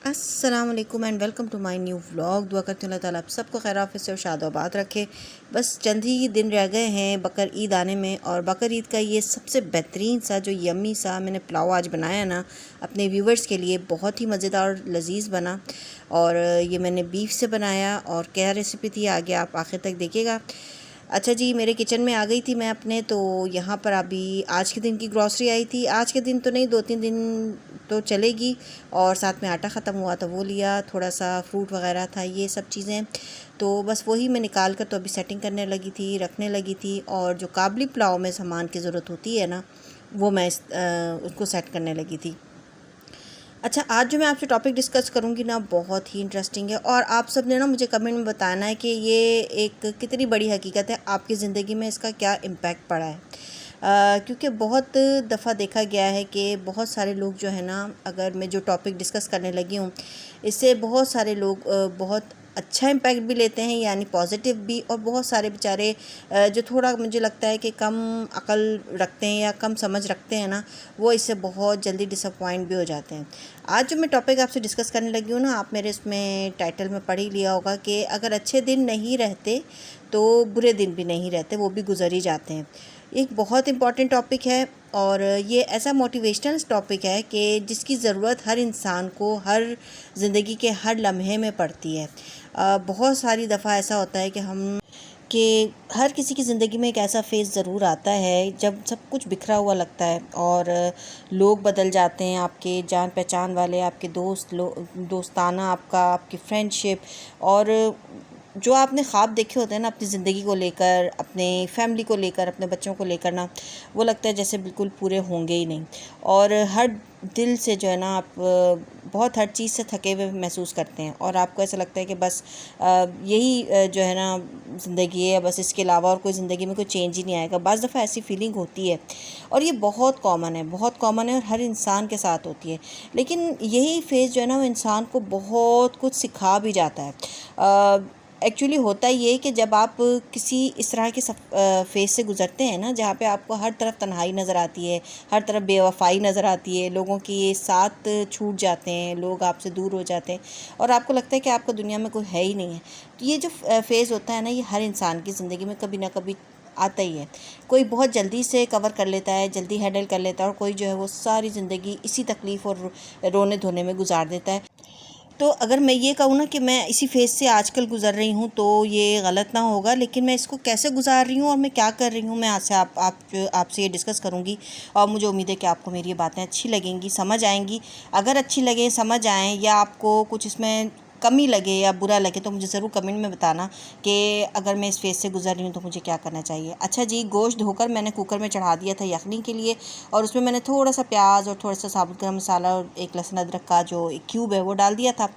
السلام علیکم and welcome to my new vlog. دعا کرتی ہوں اللہ تعالیٰ آپ سب کو خیر عافیت سے اور شاد و آباد رکھے. بس چند ہی دن رہ گئے ہیں بقر عید آنے میں، اور بقر عید کا یہ سب سے بہترین سا جو یمی سا میں نے پلاؤ آج بنایا نا اپنے ویورز کے لیے، بہت ہی مزیدار اور لذیذ بنا. اور یہ میں نے بیف سے بنایا، اور کیا ریسیپی تھی آگے آپ آخر تک دیکھیے گا. اچھا جی، میرے کچن میں آ گئی تھی میں اپنے، تو یہاں پر ابھی آج کے دن کی گروسری آئی تھی. آج کے دن تو نہیں، 2-3 دن تو چلے گی. اور ساتھ میں آٹا ختم ہوا تو وہ لیا، تھوڑا سا فروٹ وغیرہ تھا، یہ سب چیزیں. تو بس وہی میں نکال کر تو ابھی سیٹنگ کرنے لگی تھی، رکھنے لگی تھی. اور جو کابلی پلاؤ میں سامان کی ضرورت ہوتی ہے نا، وہ میں اس کو سیٹ کرنے لگی تھی. اچھا، آج جو میں آپ سے ٹاپک ڈسکس کروں گی نا، بہت ہی انٹرسٹنگ ہے. اور آپ سب نے نا مجھے کمنٹ میں بتانا ہے کہ یہ ایک کتنی بڑی حقیقت ہے، آپ کی زندگی میں اس کا کیا امپیکٹ پڑا ہے. کیونکہ بہت دفعہ دیکھا گیا ہے کہ بہت سارے لوگ جو ہے نا، اگر میں جو ٹاپک ڈسکس کرنے لگی ہوں اس سے بہت سارے لوگ بہت اچھا امپیکٹ بھی لیتے ہیں، یعنی پازیٹیو بھی، اور بہت سارے بیچارے جو تھوڑا مجھے لگتا ہے کہ کم عقل رکھتے ہیں یا کم سمجھ رکھتے ہیں نا، وہ اس سے بہت جلدی ڈس اپوائنٹ بھی ہو جاتے ہیں. آج جو میں ٹاپک آپ سے ڈسکس کرنے لگی ہوں نا، آپ میرے اس میں ٹائٹل میں پڑھ ہی لیا ہوگا کہ اگر اچھے دن نہیں رہتے تو برے دن بھی نہیں رہتے، وہ بھی گزر ہی جاتے ہیں. ایک بہت امپورٹنٹ ٹاپک ہے، اور یہ ایسا موٹیویشنل ٹاپک ہے کہ جس کی ضرورت ہر انسان کو ہر زندگی کے ہر لمحے میں پڑتی ہے. بہت ساری دفعہ ایسا ہوتا ہے کہ ہر کسی کی زندگی میں ایک ایسا فیز ضرور آتا ہے جب سب کچھ بکھرا ہوا لگتا ہے، اور لوگ بدل جاتے ہیں، آپ کے جان پہچان والے، آپ کے دوستانہ، آپ کی فرینڈ شپ، اور جو آپ نے خواب دیکھے ہوتے ہیں نا اپنی زندگی کو لے کر، اپنے فیملی کو لے کر، اپنے بچوں کو لے کر نا، وہ لگتا ہے جیسے بالکل پورے ہوں گے ہی نہیں. اور ہر دل سے جو ہے نا آپ بہت ہر چیز سے تھکے ہوئے محسوس کرتے ہیں، اور آپ کو ایسا لگتا ہے کہ بس یہی جو ہے نا زندگی ہے، بس اس کے علاوہ اور کوئی زندگی میں کوئی چینج ہی نہیں آئے گا. بعض دفعہ ایسی فیلنگ ہوتی ہے، اور یہ بہت کامن ہے اور ہر انسان کے ساتھ ہوتی ہے. لیکن یہی فیز جو ہے نا وہ انسان کو بہت کچھ سکھا بھی جاتا ہے. ایکچولی ہوتا یہ کہ جب آپ کسی اس طرح کے فیز سے گزرتے ہیں نا، جہاں پہ آپ کو ہر طرف تنہائی نظر آتی ہے، ہر طرف بے وفائی نظر آتی ہے، لوگوں کی ساتھ چھوٹ جاتے ہیں، لوگ آپ سے دور ہو جاتے ہیں، اور آپ کو لگتا ہے کہ آپ کو دنیا میں کوئی ہے ہی نہیں ہے. تو یہ جو فیز ہوتا ہے نا، یہ ہر انسان کی زندگی میں کبھی نہ کبھی آتا ہی ہے. کوئی بہت جلدی سے کور کر لیتا ہے، جلدی ہینڈل کر لیتا ہے، اور کوئی جو ہے وہ ساری زندگی اسی تکلیف اور رونے دھونے میں گزار دیتا ہے. تو اگر میں یہ کہوں نا کہ میں اسی فیز سے آج کل گزر رہی ہوں تو یہ غلط نہ ہوگا، لیکن میں اس کو کیسے گزار رہی ہوں اور میں کیا کر رہی ہوں، میں آپ سے یہ ڈسکس کروں گی. اور مجھے امید ہے کہ آپ کو میری یہ باتیں اچھی لگیں گی، سمجھ آئیں گی. اگر اچھی لگیں، سمجھ آئیں، یا آپ کو کچھ اس میں کمی لگے یا برا لگے تو مجھے ضرور کمنٹ میں بتانا کہ اگر میں اس فیز سے گزر رہی ہوں تو مجھے کیا کرنا چاہیے. اچھا جی، گوشت دھو کر میں نے کوکر میں چڑھا دیا تھا یخنی کے لیے، اور اس میں نے تھوڑا سا پیاز اور تھوڑا سا ثابت گرم مسالہ اور ایک لہسن ادرک کا جو ایک کیوب ہے وہ ڈال دیا تھا.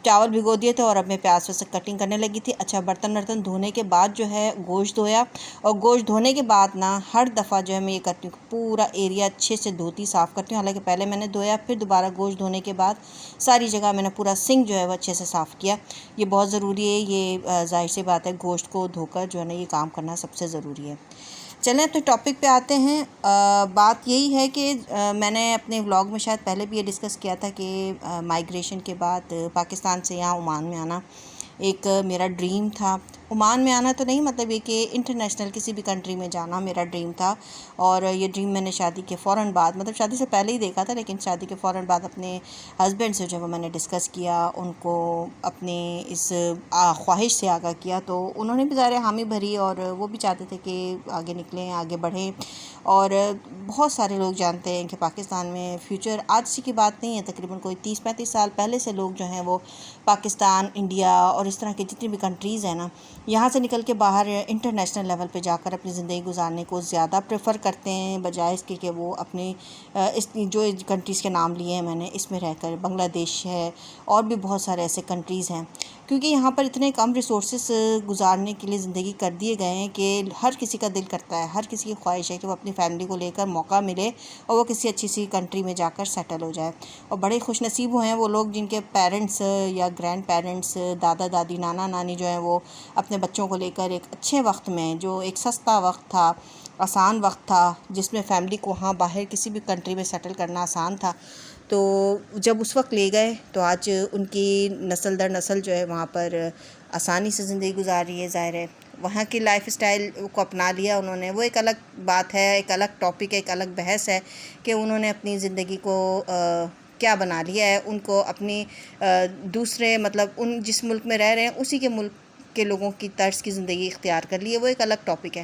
چاول بھگو دیے تھے، اور اب میں پیاز سے کٹنگ کرنے لگی تھی. اچھا، برتن دھونے کے بعد جو ہے گوشت دھویا، اور گوشت دھونے کے بعد نا ہر دفعہ جو ہے میں یہ کرتی ہوں کہ پورا ایریا اچھے سے دھوتی، صاف کرتی ہوں. حالانکہ پہلے میں نے دھویا، پھر دوبارہ گوشت دھونے کے بعد ساری جگہ میں نے پورا سنک جو ہے وہ اچھے سے صاف کیا. یہ بہت ضروری ہے، یہ ظاہر سی بات ہے، گوشت کو دھو کر جو ہے نا یہ کام کرنا سب سے ضروری ہے. چلیں اپنے ٹاپک پہ آتے ہیں. بات یہی ہے کہ میں نے اپنے ولاگ میں شاید پہلے بھی یہ ڈسکس کیا تھا کہ مائیگریشن کے بعد پاکستان سے یہاں عمان میں آنا ایک میرا ڈریم تھا. عمان میں آنا تو نہیں، مطلب یہ کہ انٹرنیشنل کسی بھی کنٹری میں جانا میرا ڈریم تھا. اور یہ ڈریم میں نے شادی کے فوراً بعد، مطلب شادی سے پہلے ہی دیکھا تھا، لیکن شادی کے فوراً بعد اپنے ہسبینڈ سے جو ہے میں نے ڈسکس کیا، ان کو اپنے اس خواہش سے آگاہ کیا. تو انہوں نے بھی ظاہر حامی بھری، اور وہ بھی چاہتے تھے کہ آگے نکلیں، آگے بڑھیں. اور بہت سارے لوگ جانتے ہیں کہ پاکستان میں فیوچر آج سے کی بات نہیں ہے، تقریباً کوئی 30-35 سال پہلے سے لوگ جو ہیں وہ پاکستان، انڈیا اور اس طرح کی جتنی بھی کنٹریز ہیں نا، یہاں سے نکل کے باہر انٹرنیشنل لیول پہ جا کر اپنی زندگی گزارنے کو زیادہ پریفر کرتے ہیں، بجائے اس کے کہ وہ اپنے اس جو کنٹریز کے نام لیے ہیں میں نے، اس میں رہ کر. بنگلہ دیش ہے، اور بھی بہت سارے ایسے کنٹریز ہیں، کیونکہ یہاں پر اتنے کم ریسورسز گزارنے کے لیے زندگی کر دیے گئے ہیں کہ ہر کسی کا دل کرتا ہے، ہر کسی کی خواہش ہے کہ وہ اپنی فیملی کو لے کر موقع ملے اور وہ کسی اچھی سی کنٹری میں جا کر سیٹل ہو جائے. اور بڑے خوش نصیب ہوئے ہیں وہ لوگ جن کے پیرنٹس یا گرینڈ پیرنٹس، دادا دادی، نانا نانی جو ہیں وہ اپنے بچوں کو لے کر ایک اچھے وقت میں، جو ایک سستا وقت تھا، آسان وقت تھا، جس میں فیملی کو وہاں باہر کسی بھی کنٹری میں سیٹل کرنا آسان تھا، تو جب اس وقت لے گئے تو آج ان کی نسل در نسل جو ہے وہاں پر آسانی سے زندگی گزار رہی ہے. ظاہر ہے وہاں کی لائف اسٹائل کو اپنا لیا انہوں نے. وہ ایک الگ بات ہے, ایک الگ ٹاپک ہے, ایک الگ بحث ہے کہ انہوں نے اپنی زندگی کو کیا بنا لیا ہے. ان کو اپنی دوسرے مطلب ان جس ملک میں رہ رہے ہیں اسی کے ملک کے لوگوں کی طرز کی زندگی اختیار کر لی ہے. وہ ایک الگ ٹاپک ہے.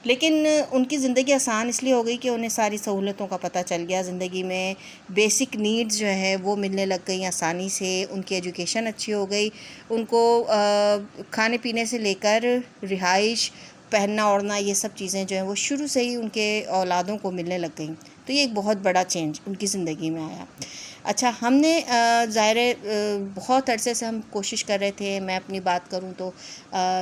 لیکن ان کی زندگی آسان اس لیے ہو گئی کہ انہیں ساری سہولتوں کا پتہ چل گیا. زندگی میں بیسک نیڈز جو ہے وہ ملنے لگ گئیں آسانی سے. ان کی ایجوکیشن اچھی ہو گئی. ان کو کھانے پینے سے لے کر رہائش, پہننا اوڑھنا, یہ سب چیزیں جو ہیں وہ شروع سے ہی ان کے اولادوں کو ملنے لگ گئیں. تو یہ ایک بہت بڑا چینج ان کی زندگی میں آیا. اچھا, ہم نے ظاہر بہت عرصے سے ہم کوشش کر رہے تھے. میں اپنی بات کروں تو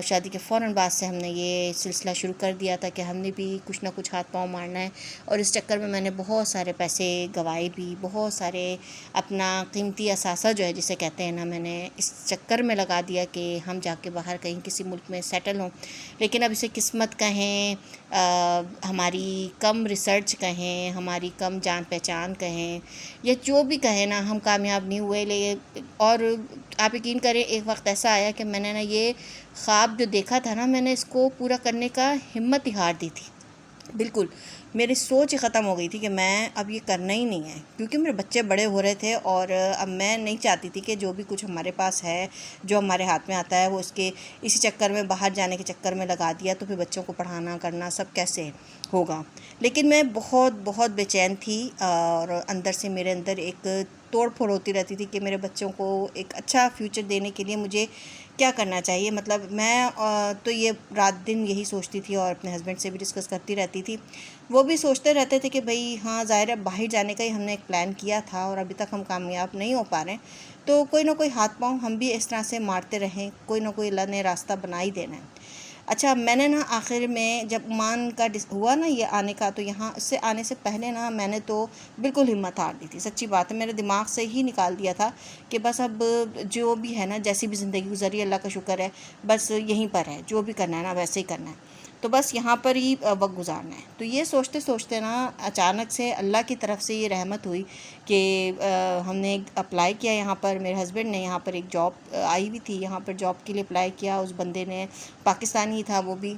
شادی کے فوراً بعد سے ہم نے یہ سلسلہ شروع کر دیا تھا کہ ہم نے بھی کچھ نہ کچھ ہاتھ پاؤں مارنا ہے. اور اس چکر میں میں نے بہت سارے پیسے گوائے بھی, بہت سارے اپنا قیمتی اثاثہ جو ہے جسے کہتے ہیں نا, میں نے اس چکر میں لگا دیا کہ ہم جا کے باہر کہیں کسی ملک میں سیٹل ہوں. لیکن اب اسے قسمت کہیں, ہماری کم ریسرچ کہیں, ہماری کم جان پہچان کہیں, یا جو بھی کہیں نا, ہم کامیاب نہیں ہوئے. اور آپ یقین کریں ایک وقت ایسا آیا کہ میں نے نا یہ خواب جو دیکھا تھا نا, میں نے اس کو پورا کرنے کا ہمت ہی ہار دی تھی. بالکل میری سوچ ہی ختم ہو گئی تھی کہ میں اب یہ کرنا ہی نہیں ہے, کیونکہ میرے بچے بڑے ہو رہے تھے. اور اب میں نہیں چاہتی تھی کہ جو بھی کچھ ہمارے پاس ہے, جو ہمارے ہاتھ میں آتا ہے, وہ اسی چکر میں, باہر جانے کے چکر میں لگا دیا تو پھر بچوں کو پڑھانا کرنا سب کیسے ہوگا. لیکن میں بہت بہت بے چین تھی, اور اندر سے میرے اندر ایک توڑ پھوڑ ہوتی رہتی تھی کہ میرے بچوں کو ایک اچھا فیوچر دینے کے لیے مجھے کیا کرنا چاہیے. مطلب میں تو یہ رات دن یہی سوچتی تھی, اور اپنے ہسبینڈ سے بھی ڈسکس کرتی رہتی تھی. وہ بھی سوچتے رہتے تھے کہ بھئی ہاں ظاہر ہے باہر جانے کا ہی ہم نے ایک پلان کیا تھا اور ابھی تک ہم کامیاب نہیں ہو پا رہے ہیں, تو کوئی نہ کوئی ہاتھ پاؤں ہم بھی اس طرح سے مارتے رہیں, کوئی نہ کوئی اللہ نے راستہ بنا ہی دینا ہے. اچھا, میں نے نا آخر میں جب عمان کا ہوا نا یہ آنے کا, تو یہاں اس سے آنے سے پہلے نا میں نے تو بالکل ہمت ہار دی تھی. سچی بات ہے, میرے دماغ سے ہی نکال دیا تھا کہ بس اب جو بھی ہے نا, جیسی بھی زندگی گزری اللہ کا شکر ہے, بس یہیں پر ہے, جو بھی کرنا ہے نا ویسے ہی کرنا ہے, تو بس یہاں پر ہی وقت گزارنا ہے. تو یہ سوچتے سوچتے نا اچانک سے اللہ کی طرف سے یہ رحمت ہوئی کہ ہم نے اپلائی کیا یہاں پر. میرے ہسبینڈ نے یہاں پر ایک جاب آئی ہوئی تھی, یہاں پر جاب کے لیے اپلائی کیا. اس بندے نے, پاکستانی تھا وہ بھی,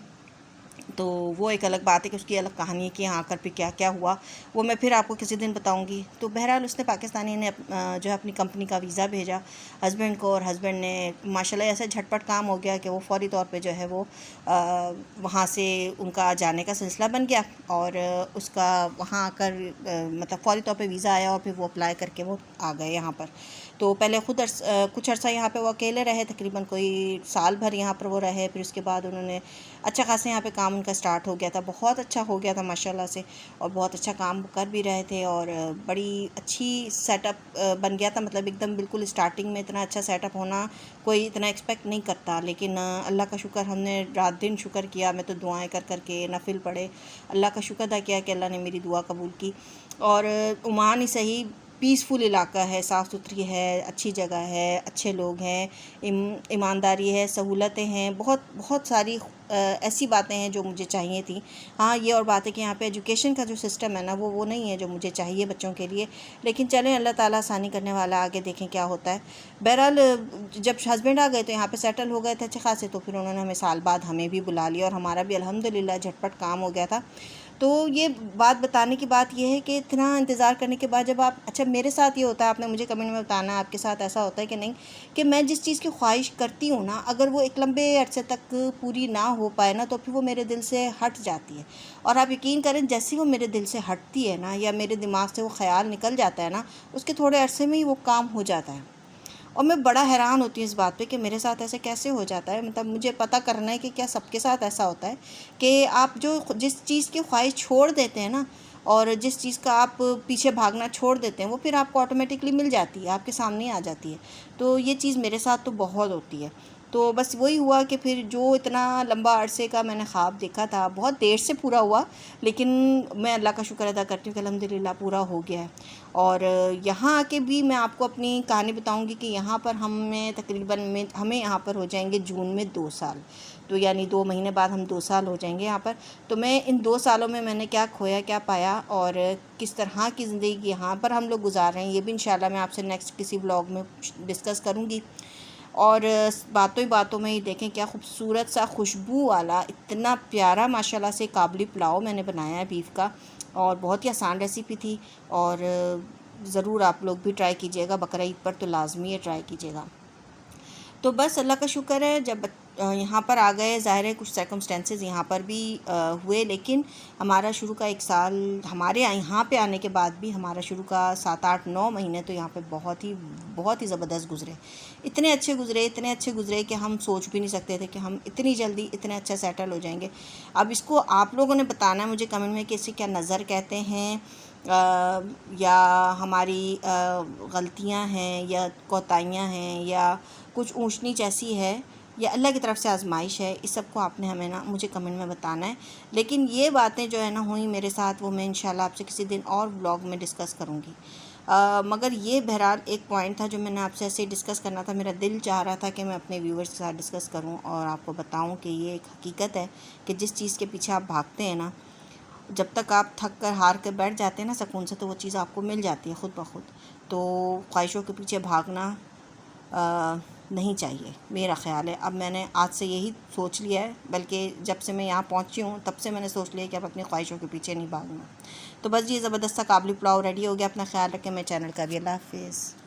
تو وہ ایک الگ بات ہے کہ اس کی الگ کہانی ہے کہ یہاں کر پہ کیا کیا ہوا, وہ میں پھر آپ کو کسی دن بتاؤں گی. تو بہرحال اس نے, پاکستانی نے جو ہے اپنی کمپنی کا ویزا بھیجا ہسبینڈ کو, اور ہسبینڈ نے ماشاءاللہ ایسا جھٹپٹ کام ہو گیا کہ وہ فوری طور پہ جو ہے وہ وہاں سے ان کا جانے کا سلسلہ بن گیا. اور اس کا وہاں آ کر مطلب فوری طور پہ ویزا آیا, اور پھر وہ اپلائی کر کے وہ آ گئے یہاں پر. تو پہلے خود کچھ عرصہ یہاں پہ وہ اکیلے رہے, تقریباً کوئی سال بھر یہاں پر وہ رہے. پھر اس کے بعد انہوں نے اچھا خاصا یہاں پہ کام ان کا سٹارٹ ہو گیا تھا, بہت اچھا ہو گیا تھا ماشاءاللہ سے, اور بہت اچھا کام کر بھی رہے تھے, اور بڑی اچھی سیٹ اپ بن گیا تھا. مطلب ایک دم بالکل اسٹارٹنگ میں اتنا اچھا سیٹ اپ ہونا کوئی اتنا ایکسپیکٹ نہیں کرتا. لیکن اللہ کا شکر, ہم نے رات دن شکر کیا, میں تو دعائیں کر کر کے نفل پڑھے, اللہ کا شکر ادا کیا کہ اللہ نے میری دعا قبول کی. اور عمان ہی صحیح پیسفل علاقہ ہے, صاف ستھری ہے, اچھی جگہ ہے, اچھے لوگ ہیں, ایمانداری ہے, سہولتیں ہیں, بہت بہت ساری ایسی باتیں ہیں جو مجھے چاہیے تھیں. ہاں یہ اور بات ہے کہ یہاں پہ ایجوکیشن کا جو سسٹم ہے نا وہ نہیں ہے جو مجھے چاہیے بچوں کے لیے. لیکن چلیں اللہ تعالیٰ آسانی کرنے والا, آگے دیکھیں کیا ہوتا ہے. بہرحال جب ہسبینڈ آ گئے تو یہاں پہ سیٹل ہو گئے تھے اچھے خاصے, تو پھر انہوں نے ہمیں سال بعد ہمیں بھی بلا لیا, اور ہمارا بھی الحمدللہ جھٹپٹ کام ہو گیا تھا. تو یہ بات بتانے کی بات یہ ہے کہ اتنا انتظار کرنے کے بعد جب آپ, اچھا میرے ساتھ یہ ہوتا ہے, آپ نے مجھے کمنٹ میں بتانا آپ کے ساتھ ایسا ہوتا ہے کہ نہیں, کہ میں جس چیز کی خواہش کرتی ہوں نا, اگر وہ ایک لمبے عرصے تک پوری نہ ہو پائے نا, تو پھر وہ میرے دل سے ہٹ جاتی ہے. اور آپ یقین کریں جیسے وہ میرے دل سے ہٹتی ہے نا, یا میرے دماغ سے وہ خیال نکل جاتا ہے نا, اس کے تھوڑے عرصے میں ہی وہ کام ہو جاتا ہے. اور میں بڑا حیران ہوتی ہوں اس بات پہ کہ میرے ساتھ ایسے کیسے ہو جاتا ہے. مطلب مجھے پتہ کرنا ہے کہ کیا سب کے ساتھ ایسا ہوتا ہے کہ آپ جس چیز کی خواہش چھوڑ دیتے ہیں نا, اور جس چیز کا آپ پیچھے بھاگنا چھوڑ دیتے ہیں, وہ پھر آپ کو آٹومیٹکلی مل جاتی ہے, آپ کے سامنے آ جاتی ہے. تو یہ چیز میرے ساتھ تو بہت ہوتی ہے. تو بس وہی ہوا کہ پھر جو اتنا لمبا عرصے کا میں نے خواب دیکھا تھا بہت دیر سے پورا ہوا، لیکن میں اللہ کا شکر ادا کرتی ہوں کہ الحمدللہ پورا ہو گیا ہے۔ اور یہاں آ کے بھی میں آپ کو اپنی کہانی بتاؤں گی کہ یہاں پر ہمیں ہمیں یہاں پر ہو جائیں گے جون میں 2 سال، تو یعنی 2 مہینے بعد ہم 2 سال ہو جائیں گے یہاں پر۔ تو میں ان 2 سالوں میں نے کیا کھویا کیا پایا اور کس طرح کی زندگی یہاں پر ہم لوگ گزار رہے ہیں، یہ بھی انشاءاللہ میں آپ سے نیکسٹ کسی ولاگ میں ڈسکس کروں گی۔ اور باتوں ہی باتوں میں ہی دیکھیں کیا خوبصورت سا خوشبو والا اتنا پیارا ماشاءاللہ سے کابلی پلاؤ میں نے بنایا ہے بیف کا، اور بہت ہی آسان ریسیپی تھی، اور ضرور آپ لوگ بھی ٹرائی کیجئے گا، بقرعید پر تو لازمی ہے ٹرائی کیجئے گا۔ تو بس اللہ کا شکر ہے جب یہاں پر آ گئے، ظاہر ہے کچھ سرکمسٹینسز یہاں پر بھی ہوئے، لیکن ہمارا شروع کا 1 سال ہمارے یہاں پہ آنے کے بعد بھی ہمارا شروع کا 7 8 9 مہینے تو یہاں پہ بہت ہی زبردست گزرے، اتنے اچھے گزرے کہ ہم سوچ بھی نہیں سکتے تھے کہ ہم اتنی جلدی اتنے اچھا سیٹل ہو جائیں گے۔ اب اس کو آپ لوگوں نے بتانا ہے مجھے کمنٹ میں کہ اسے کیا نظر کہتے ہیں، یا ہماری غلطیاں ہیں یا کوتاہیاں ہیں یا کچھ اونچ نیچ ایسی ہے یا اللہ کی طرف سے آزمائش ہے، اس سب کو آپ نے ہمیں مجھے کمنٹ میں بتانا ہے۔ لیکن یہ باتیں جو ہے ہوئیں میرے ساتھ، وہ میں انشاءاللہ آپ سے کسی دن اور ولاگ میں ڈسکس کروں گی۔ مگر یہ بہرحال ایک پوائنٹ تھا جو میں نے آپ سے ایسے ڈسکس کرنا تھا، میرا دل چاہ رہا تھا کہ میں اپنے ویورز کے ساتھ ڈسکس کروں اور آپ کو بتاؤں کہ یہ ایک حقیقت ہے کہ جس چیز کے پیچھے آپ بھاگتے ہیں نا، جب تک آپ تھک کر ہار کے بیٹھ جاتے ہیں نا سکون سے، تو وہ چیز آپ کو مل جاتی ہے خود بخود۔ تو خواہشوں کے پیچھے بھاگنا نہیں چاہیے، میرا خیال ہے۔ اب میں نے آج سے یہی سوچ لیا ہے، بلکہ جب سے میں یہاں پہنچی ہوں تب سے میں نے سوچ لیا کہ اب اپنی خواہشوں کے پیچھے نہیں بھاگنا۔ تو بس یہ زبردست سا کابلی پلاؤ ریڈی ہو گیا، اپنا خیال رکھیں، میں چینل کا بھی۔ اللہ حافظ۔